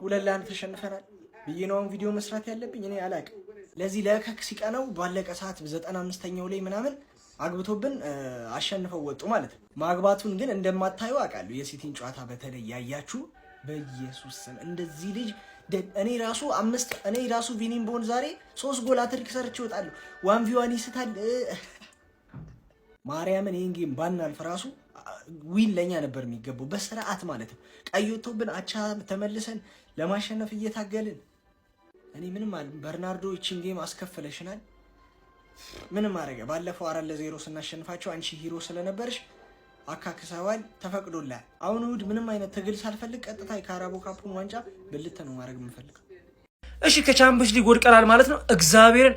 2-1 ተሸንፈናል ብዬነውን ቪዲዮ መስራት ያለብኝ እኔ አላቅም። ለዚህ ለከክ ሲቀነው ባለቀ ሰዓት 95ኛው ላይ ምናምን አግብቶብን አሸንፈው ወጡ ማለት ነው። ማግባቱን ግን እንደማታዩ አውቃለሁ። የሲቲን ጨዋታ በተለይ ያያችሁ በኢየሱስ ስም እንደዚህ ልጅ እኔ ራሱ ቪኒን ቦን ዛሬ 3 ጎል አትሪክ ሰርች ይወጣለሁ። 1v1 ይስታል። ማርያምን ይሄን ጌም ባናልፍ ራሱ ዊን ለኛ ነበር የሚገባው በስርዓት ማለት ነው። ቀይቶብን አቻ ተመልሰን ለማሸነፍ እየታገልን እኔ ምንም በርናርዶ እቺን ጌም አስከፈለሽናል። ምንም አረገ። ባለፈው 4-0 ስናሸንፋቸው አንቺ ሂሮ ስለነበርሽ አካክሰዋል፣ ተፈቅዶላል። አሁን እሑድ ምንም አይነት ትግል ሳልፈልግ ቀጥታ የካራቦ ካፑን ዋንጫ ብልት ነው ማድረግ የምፈልገው። እሺ ከቻምፒየንስ ሊግ ወድቀናል ማለት ነው። እግዚአብሔርን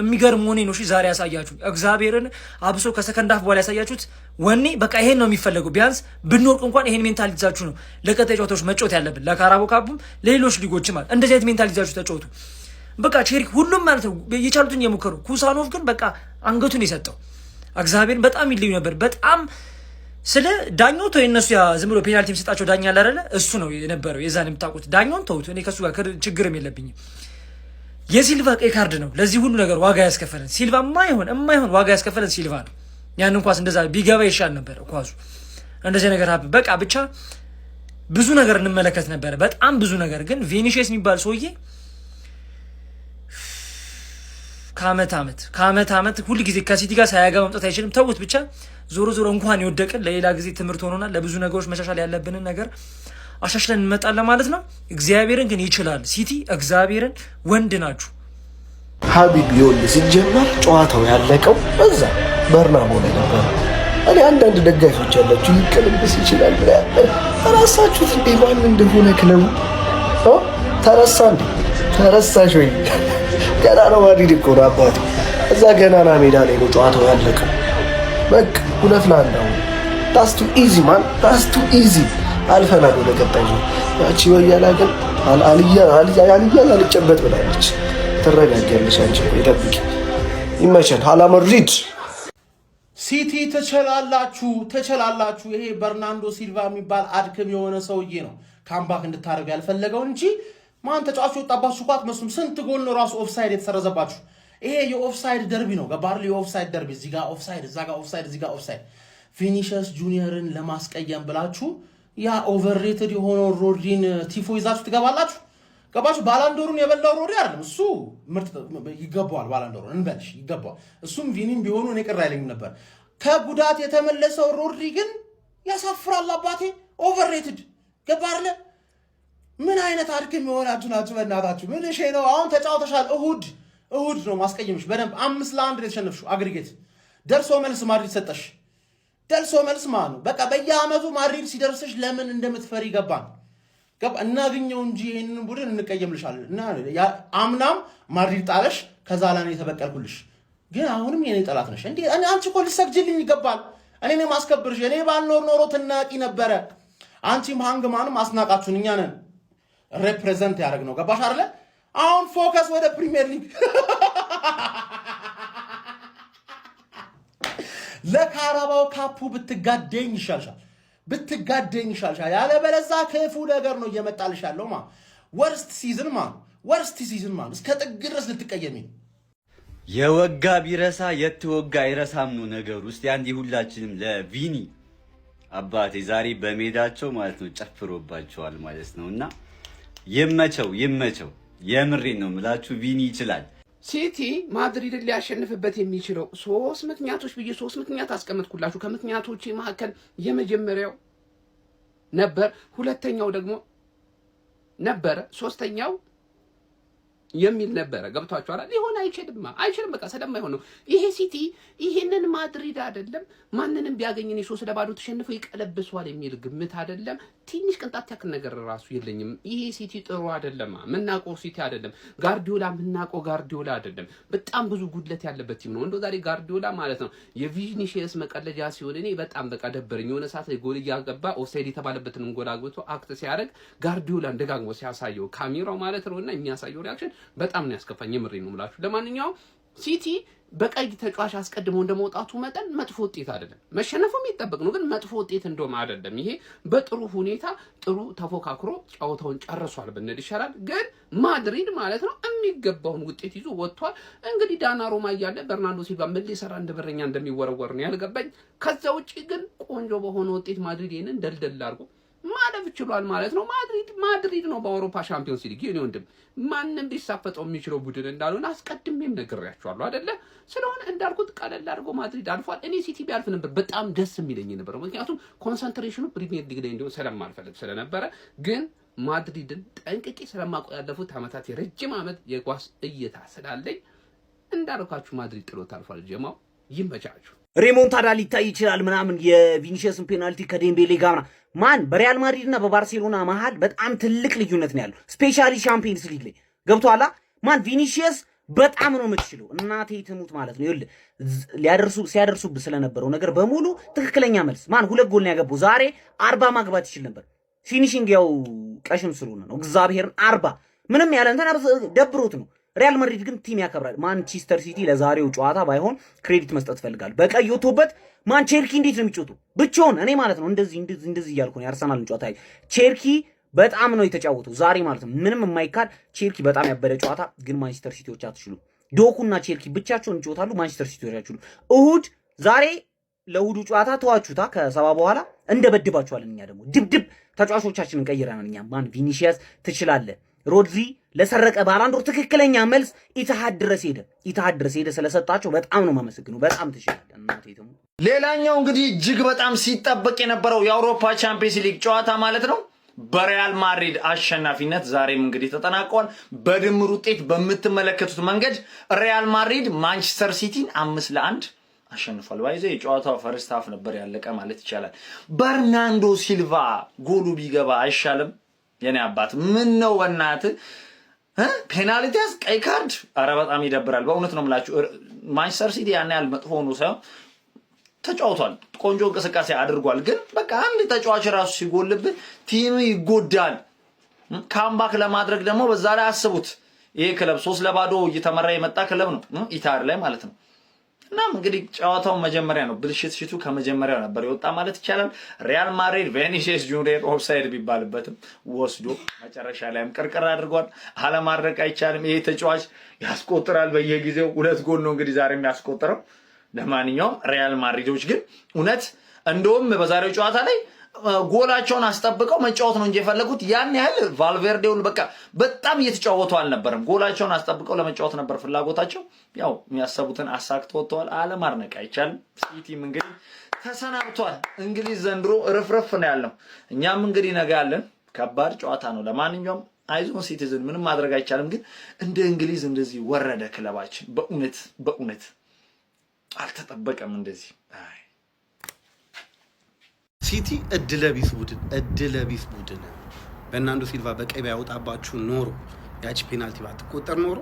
የሚገርም ወኔ ነው። እሺ ዛሬ ያሳያችሁ እግዚአብሔርን አብሶ ከሰከንድ ሃፍ በኋላ ያሳያችሁት ወኔ በቃ ይሄን ነው የሚፈልገው። ቢያንስ ብንወርቅ እንኳን ይሄን ሜንታሊቲ ይዛችሁ ነው ለቀጣይ ጨዋታዎች መጫወት ያለብን፣ ለካራቦ ካፑም ለሌሎች ሊጎችም ማለት እንደዚህ አይነት ሜንታሊቲ ይዛችሁ ተጫወቱ። በቃ ቼሪክ ሁሉም ማለት ነው የቻሉትን የሞከሩ። ኩሳኖቭ ግን በቃ አንገቱን የሰጠው እግዚአብሔርን በጣም ይልዩ ነበር። በጣም ስለ ዳኛው ተው እነሱ ያ ዝም ብሎ ፔናልቲ የሚሰጣቸው ዳኛ አለ አይደለ? እሱ ነው የነበረው የዛን የምታውቁት። ዳኛውን ተውት፣ እኔ ከሱ ጋር ችግርም የለብኝም። የሲልቫ ቀይ ካርድ ነው ለዚህ ሁሉ ነገር ዋጋ ያስከፈለን። ሲልቫ የማይሆን ዋጋ ያስከፈለን ሲልቫ ነው። ያንን ኳስ እንደዛ ቢገባ ይሻል ነበር ኳሱ። እንደዚህ ነገር በቃ ብቻ ብዙ ነገር እንመለከት ነበር፣ በጣም ብዙ ነገር። ግን ቪኒሺየስ የሚባል ሰውዬ ከአመት ዓመት ሁሉ ጊዜ ከሲቲ ጋር ሳያጋ መምጣት አይችልም። ተውት ብቻ። ዞሮ እንኳን ይወደቅን ለሌላ ጊዜ ትምህርት ሆኖናል። ለብዙ ነገሮች መሻሻል ያለብንን ነገር አሻሽለን እንመጣለን ማለት ነው። እግዚአብሔርን ግን ይችላል ሲቲ። እግዚአብሔርን ወንድ ናችሁ ሀቢብ ይወል ሲጀመር ጨዋታው ያለቀው በዛ በርናቦ ላይ ነበር። እኔ አንዳንድ ደጋፊዎች ያላችሁ ይቀልብስ ይችላል ራሳችሁት እንዴ ማን እንደሆነ ክለቡ ተረሳሽ ወይ? ገና ነው ማድሪድ እኮ ነው አባቴ። እዛ ገናና ሜዳ ላይ ነው ጨዋታው ያለቀው። በቃ 2-1 ነው። ታስ ቱ ኢዚ ማን ታስ ቱ ኢዚ አልፈናል ወደ ቀጣይ ነው። ያቺ ወያላ ግን አልጨበጥ ብላለች። ትረጋጊያለሽ አንቺ ይጠብቂ። ይመቸን። hala ማድሪድ ሲቲ ተቸላላችሁ። ይሄ በርናንዶ ሲልቫ የሚባል አድክም የሆነ ሰውዬ ነው ካምባክ እንድታደርጉ ያልፈለገው እንጂ ማን ተጫዋቹ ወጣባችሁ ቋት መስም ስንት ጎል ነው ራሱ ኦፍሳይድ የተሰረዘባችሁ። ይሄ የኦፍሳይድ ደርቢ ነው። ገባርሊ የኦፍሳይድ ደርቢ። እዚህ ጋር ኦፍሳይድ፣ እዛ ጋር ኦፍሳይድ፣ እዚህ ጋር ኦፍሳይድ። ቪኒሺየስ ጁኒየርን ለማስቀየም ብላችሁ ያ ኦቨርሬትድ የሆነው ሮድሪን ቲፎ ይዛችሁ ትገባላችሁ። ገባችሁ? ባላንዶሩን የበላው ሮድሪ አይደለም እሱ ምርጥ ይገባዋል። ባላንዶሩን እንበልሽ ይገባዋል። እሱም ቪኒም ቢሆኑ እኔ ቅር አይለኝም ነበር። ከጉዳት የተመለሰው ሮድሪ ግን ያሳፍራል አባቴ። ኦቨርሬትድ ገባርለ ምን አይነት አድክም የሆናችሁ ናችሁ በእናታችሁ። ምን እሺ ነው አሁን ተጫውተሻል። እሁድ ነው ማስቀየምሽ። በደንብ 5-1 ነው የተሸነፍሽው። አግሪጌት ደርሶ መልስ ማድሪድ ሰጠሽ። ደርሶ መልስ ማለት ነው። በቃ በየአመቱ ማድሪድ ሲደርስሽ ለምን እንደምትፈሪ ገባን። እናገኘው እንጂ ይሄንን ቡድን እንቀየምልሻለን። እና አምናም ማድሪድ ጣለሽ፣ ከዛ ላይ ነው የተበቀልኩልሽ። ግን አሁንም የኔ ጠላት ነሽ እንዴ? አንቺ እኮ ልትሰግጂልኝ ይገባል። እኔ ነኝ ማስከብርሽ። እኔ ባልኖር ኖሮ ትናቂ ነበረ። አንቺም ሃንግማንም አስናቃችሁን። እኛ ነን ሪፕሬዘንት ያደረግ ነው። ገባሽ አይደለ? አሁን ፎከስ ወደ ፕሪሚየር ሊግ። ለካራባው ካፑ ብትጋደኝ ይሻልሻል። ያለበለዛ ክፉ ነገር ነው እየመጣልሽ ያለው ወርስት ሲዝን እስከ ጥግ ድረስ ልትቀየሚ። የወጋ ቢረሳ የተወጋ አይረሳም ነው ነገሩ። እስቲ አንዴ ሁላችንም ለቪኒ አባቴ ዛሬ በሜዳቸው ማለት ነው ጨፍሮባቸዋል ማለት ነውና ይመቸው። የምሬን ነው የምላችሁ ቪኒ ይችላል። ሲቲ ማድሪድን ሊያሸንፍበት የሚችለው 3 ምክንያቶች ብዬ 3 ምክንያት አስቀምጥኩላችሁ። ከምክንያቶች መካከል የመጀመሪያው ነበር፣ ሁለተኛው ደግሞ ነበረ፣ ሶስተኛው የሚል ነበረ። ገብቷችኋል? ሊሆን አይችልም። በቃ ስለማይሆን ነው። ይሄ ሲቲ ይሄንን ማድሪድ አይደለም ማንንም ቢያገኝ ነው 3-0 ተሸንፈው ይቀለብሷል የሚል ግምት አይደለም። ትንሽ ቅንጣት ያክል ነገር ራሱ የለኝም። ይሄ ሲቲ ጥሩ አይደለም። ምናቆ ሲቲ አይደለም። ጋርዲዮላ አይደለም። በጣም ብዙ ጉድለት ያለበት ቲም ነው። እንደው ዛሬ ጋርዲዮላ ማለት ነው የቪኒሺየስ መቀለጃ ሲሆን እኔ በጣም በቃ ደበረኝ። የሆነ ሰዓት ላይ ጎል እያገባ ኦፍሳይድ የተባለበትን ጎል አግብቶ አክት ሲያደርግ ጋርዲዮላን ደጋግሞ ሲያሳየው ካሜራው ማለት ነውና የሚያሳየው ሪአክሽን በጣም ነው ያስከፋኝ። የምሬ ነው የምላችሁ። ለማንኛውም ሲቲ በቀይ ተጫዋች አስቀድሞ እንደመውጣቱ መጠን መጥፎ ውጤት አይደለም። መሸነፉም ይጠበቅ ነው፣ ግን መጥፎ ውጤት እንደውም አይደለም። ይሄ በጥሩ ሁኔታ ጥሩ ተፎካክሮ ጨዋታውን ጨርሷል ብንል ይሻላል። ግን ማድሪድ ማለት ነው የሚገባውን ውጤት ይዞ ወጥቷል። እንግዲህ ዳናሩማ እያለ በርናርዶ ሲልቫ ምን ሊሰራ እንደበረኛ እንደሚወረወር ነው ያልገባኝ። ከዛ ውጪ ግን ቆንጆ በሆነ ውጤት ማድሪድ ይሄንን ደልደል አድርጎ ማለፍ ችሏል ማለት ነው። ማድሪድ ነው በአውሮፓ ሻምፒዮንስ ሊግ የኔ ወንድም ማንንም ሊሳፈጠው የሚችለው ቡድን እንዳልሆነ አስቀድሜም ነግሬያቸዋለሁ አይደለ? ስለሆነ እንዳልኩት ቀለል አድርጎ ማድሪድ አልፏል። እኔ ሲቲ ቢያልፍ ነበር በጣም ደስ የሚለኝ ነበር፣ ምክንያቱም ኮንሰንትሬሽኑ ፕሪሚየር ሊግ ላይ እንዲሆን ስለማልፈልግ ስለነበረ። ግን ማድሪድን ጠንቅቄ ስለማውቀው ያለፉት ዓመታት የረጅም ዓመት የኳስ እይታ ስላለኝ እንዳልኳችሁ ማድሪድ ጥሎት አልፏል። ጀማው ይመቻችሁ። ሬሞንታዳ ሊታይ ይችላል ምናምን የቪኒሺየስን ፔናልቲ ከዴምቤሌ ጋር ማን በሪያል ማድሪድ እና በባርሴሎና መሃል በጣም ትልቅ ልዩነት ነው ያለው። ስፔሻሊ ሻምፒየንስ ሊግ ላይ ገብቷላ። ማን ቪኒሺየስ በጣም ነው የምትችለው እናቴ ትሙት ማለት ነው። ይኸውልህ ሲያደርሱብህ ስለነበረው ነገር በሙሉ ትክክለኛ መልስ ማን 2 ጎል ነው ያገባው። ዛሬ 40 ማግባት ይችል ነበር። ፊኒሺንግ ያው ቀሽም ስለሆነ ነው። እግዚአብሔርን 40 ምንም ያለ እንትን ደብሮት ነው። ሪያል ማድሪድ ግን ቲም ያከብራል። ማንቸስተር ሲቲ ለዛሬው ጨዋታ ባይሆን ክሬዲት መስጠት ፈልጋል። በቀይ ወጥቶበት ማን ቼልሲ እንዴት ነው የሚጮቱ ብቻውን እኔ ማለት ነው እንደዚህ እያልኩ ነው የአርሰናልን ጨዋታ ቼልሲ በጣም ነው የተጫወተው ዛሬ ማለት ነው። ምንም የማይካድ ቼልሲ በጣም ያበደ ጨዋታ። ግን ማንቸስተር ሲቲዎች አትችሉ። ዶኩና ቼልሲ ብቻቸውን ይጫወታሉ። ማንቸስተር ሲቲዎች አትችሉ። እሁድ ዛሬ ለእሁዱ ጨዋታ ተዋቹታ ከሰባ በኋላ እንደበድባቸዋለን። እኛ ደግሞ ድብድብ ተጫዋቾቻችንን ቀይረናል። እኛ ማን ቪኒሺየስ ትችላለህ። ሮድሪ ለሰረቀ ባላንዶር ትክክለኛ መልስ ኢትሃድ ድረስ ሄደ ስለሰጣቸው በጣም ነው ማመሰግነው። በጣም ትችላለህ እናቴ ተሙ። ሌላኛው እንግዲህ እጅግ በጣም ሲጠበቅ የነበረው የአውሮፓ ቻምፒየንስ ሊግ ጨዋታ ማለት ነው በሪያል ማድሪድ አሸናፊነት ዛሬም እንግዲህ ተጠናቋል። በድምር ውጤት በምትመለከቱት መንገድ ሪያል ማድሪድ ማንቸስተር ሲቲን 5-1 አሸንፏል። ባይዘ የጨዋታው ፈርስት ሃፍ ነበር ያለቀ ማለት ይቻላል። በርናርዶ ሲልቫ ጎሉ ቢገባ አይሻልም? የኔ አባት ምን ነው በእናትህ ፔናልቲስ ቀይ ካርድ፣ ኧረ በጣም ይደብራል። በእውነት ነው የምላችሁ ማንቸስተር ሲቲ ያን ያህል መጥፎ ነው ሳይሆን ተጫውቷል፣ ቆንጆ እንቅስቃሴ አድርጓል። ግን በቃ አንድ ተጫዋች ራሱ ሲጎልብህ ቲም ይጎዳል። ካምባክ ለማድረግ ደግሞ በዛ ላይ አስቡት። ይሄ ክለብ 3-0 እየተመራ የመጣ ክለብ ነው ኢታር ላይ ማለት ነው። እናም እንግዲህ ጨዋታው መጀመሪያ ነው ብልሽት ከመጀመሪያው ነበር የወጣ ማለት ይቻላል። ሪያል ማድሪድ ቪኒሺየስ ጁኒየር ኦፍሳይድ ቢባልበትም ወስዶ መጨረሻ ላይም ቅርቅር አድርጓል። አለማድረግ አይቻልም። ይሄ ተጫዋች ያስቆጥራል በየጊዜው 2 ጎል ነው እንግዲህ ዛሬ የሚያስቆጥረው። ለማንኛውም ሪያል ማድሪዶች ግን እውነት እንደውም በዛሬው ጨዋታ ላይ ጎላቸውን አስጠብቀው መጫወት ነው እንጂ የፈለጉት ያን ያህል ቫልቬርዴውን በቃ በጣም እየተጫወቱ አልነበረም። ጎላቸውን አስጠብቀው ለመጫወት ነበር ፍላጎታቸው። ያው የሚያሰቡትን አሳክተው ወጥተዋል። አለማድነቅ አይቻልም። ሲቲም እንግዲህ ተሰናብቷል። እንግሊዝ ዘንድሮ ርፍርፍ ነው ያለው። እኛም እንግዲህ ነገ ያለን ከባድ ጨዋታ ነው። ለማንኛውም አይዞን ሲቲዝን ምንም ማድረግ አይቻልም። ግን እንደ እንግሊዝ እንደዚህ ወረደ ክለባችን በእውነት አልተጠበቀም እንደዚህ። ሲቲ እድለቢስ ቡድን በርናርዶ ሲልቫ በቀይ ባያወጣባችሁ ኖሮ ያቺ ፔናልቲ ባትቆጠር ኖሮ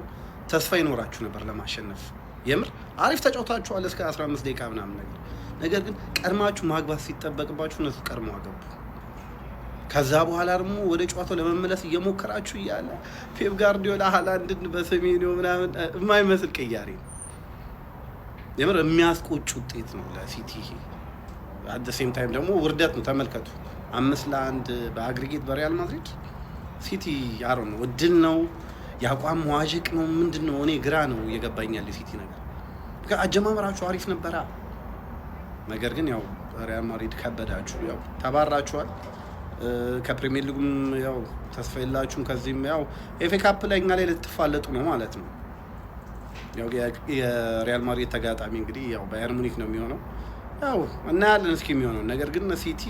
ተስፋ ይኖራችሁ ነበር ለማሸነፍ። የምር አሪፍ ተጫውታችኋል እስከ 15 ደቂቃ ምናምን ነገር ግን ቀድማችሁ ማግባት ሲጠበቅባችሁ እነሱ ቀድሞ አገቡ። ከዛ በኋላ ደግሞ ወደ ጨዋታው ለመመለስ እየሞከራችሁ እያለ ፔፕ ጋርዲዮላ ሃላንድን በሰሜኒዮ ምናምን የማይመስል ቀያሪ ነው። የምር የሚያስቆጭ ውጤት ነው ለሲቲ። አት ዘ ሴም ታይም ደግሞ ውርደት ነው። ተመልከቱ 5-1 በአግሪጌት በሪያል ማድሪድ ሲቲ ያሮ ነው። እድል ነው ያቋም መዋዠቅ ነው ምንድነው? እኔ ግራ ነው እየገባኛል የሲቲ ነገር። አጀማመራችሁ አሪፍ ነበራ፣ ነገር ግን ያው ሪያል ማድሪድ ከበዳችሁ። ያው ተባራችኋል ከፕሪሚየር ሊጉም ያው ተስፋ የላችሁም። ከዚህም ያው ኤፍ ኤ ካፕ ላይ እኛ ላይ ልትፋለጡ ነው ማለት ነው። ያው የሪያል ማድሪድ ተጋጣሚ እንግዲህ ያው ባየር ሙኒክ ነው የሚሆነው። ያው እናያለን እስኪ የሚሆነው ነገር። ግን ሲቲ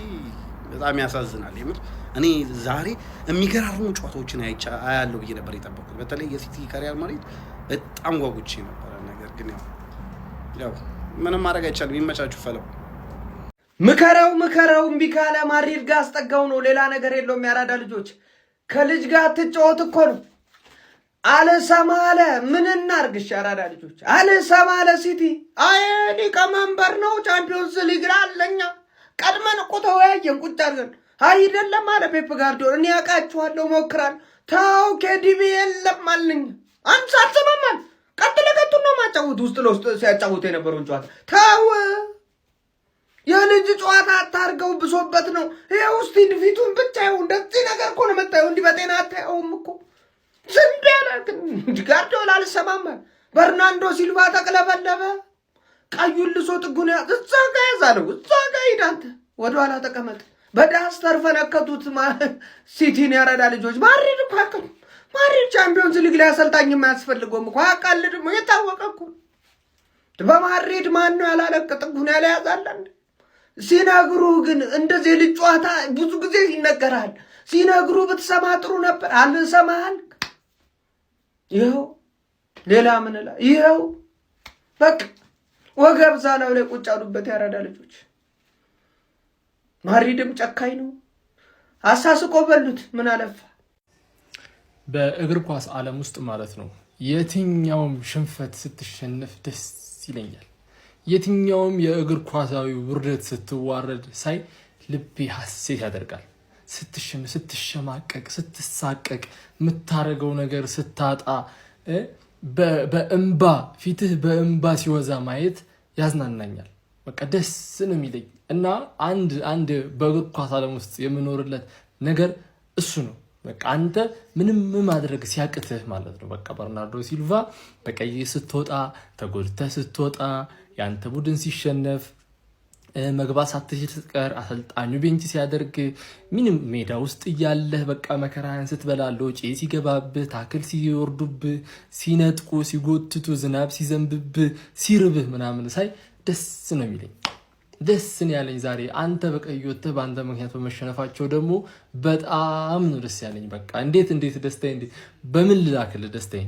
በጣም ያሳዝናል የምር። እኔ ዛሬ የሚገራርሙ ጨዋታዎችን አያለሁ ብዬ ነበር የጠበቁት። በተለይ የሲቲ ከሪያል ማድሪድ በጣም ጓጉቼ ነበር። ነገር ግን ያው ምንም ማድረግ አይቻልም። ይመቻችሁ ፈለው። ምከረው እምቢ ካለ ማድሪድ ጋር አስጠጋው ነው። ሌላ ነገር የለውም። ያራዳ ልጆች ከልጅ ጋር ትጫወት እኮ ነው። አልሰማ አለ። ምን እናርግሽ? ያራዳ ልጆች አልሰማ አለ። ሲቲ አይ ሊቀመንበር ነው ቻምፒዮንስ ሊግ አለኛ ቀድመን እኮ ተወያየን ቁጭ አድርገን አይደለም አለ ፔፕ ጋርዲዮላ። እኔ ያውቃችኋለሁ ሞክራለሁ። ታው ኬዲቢ የለም አለኝ። አንሳትሰማማል ቀጥ ለቀጥ ነው ማጫወት ውስጥ ለውስጥ ሲያጫውት የነበረውን ጨዋታ ታው የልጅ ጨዋታ አታርገው ብሶበት ነው። ይሄው እስቲ ፊቱን ብቻ ይው እንደዚህ ነገር እኮ ነው መጣው እንዲህ በጤና አታየውም እኮ ዝም ያላክ ጋርዲዮላ አልሰማማ በርናንዶ ሲልቫ ተቀለበለበ ቀዩን ልሶ ጥጉን እዛ ጋር ያዛለው እዛ ጋር ሂዳንተ ወደኋላ ተቀመጥ በዳስተር ፈነከቱት ሲቲን ያረዳ ልጆች ማሪድ ኳክ ማሪድ ቻምፒዮንስ ሊግ ላይ አሰልጣኝ የማያስፈልገውም እኮ አቃልድም የታወቀ እኮ በማሪድ ማን ነው ያላለቀ ጥጉን ያለ ያዛለን ሲነግሩ ግን እንደዚህ ልጅ ጨዋታ ብዙ ጊዜ ይነገራል ሲነግሩ ብትሰማ ጥሩ ነበር አልሰማል ይኸው ሌላ ምን እላ ይኸው በቃ ወገብ ዛላው ላይ ቁጭ አሉበት ያረዳ ልጆች ማሪድም ጨካኝ ነው አሳስቆ በሉት ምን አለፋ በእግር ኳስ ዓለም ውስጥ ማለት ነው የትኛውም ሽንፈት ስትሸነፍ ደስ ይለኛል የትኛውም የእግር ኳሳዊ ውርደት ስትዋረድ ሳይ ልቤ ሐሴት ያደርጋል ስትሸነፍ ስትሸማቀቅ ስትሳቀቅ የምታረገው ነገር ስታጣ በእንባ ፊትህ በእንባ ሲወዛ ማየት ያዝናናኛል በቃ ደስ ነው የሚለኝ እና አንድ በእግር ኳስ ዓለም ውስጥ የምኖርለት ነገር እሱ ነው በቃ አንተ ምንም ማድረግ ሲያቅትህ ማለት ነው በቃ በርናርዶ ሲልቫ በቀይ ስትወጣ ተጎድተህ ስትወጣ ያንተ ቡድን ሲሸነፍ መግባት ሳትችል ስትቀር አሰልጣኙ ቤንች ሲያደርግ ምንም ሜዳ ውስጥ እያለህ በቃ መከራን ስትበላለው ጪ ሲገባብህ ታክል ሲወርዱብህ ሲነጥቁ ሲጎትቱ ዝናብ ሲዘንብብህ ሲርብህ ምናምን ሳይ ደስ ነው የሚለኝ ደስ ነው ያለኝ ዛሬ አንተ በቀይወጥህ በአንተ ምክንያት በመሸነፋቸው ደግሞ በጣም ነው ደስ ያለኝ በቃ እንዴት ደስታዬ በምን ልላክልህ ደስታዬ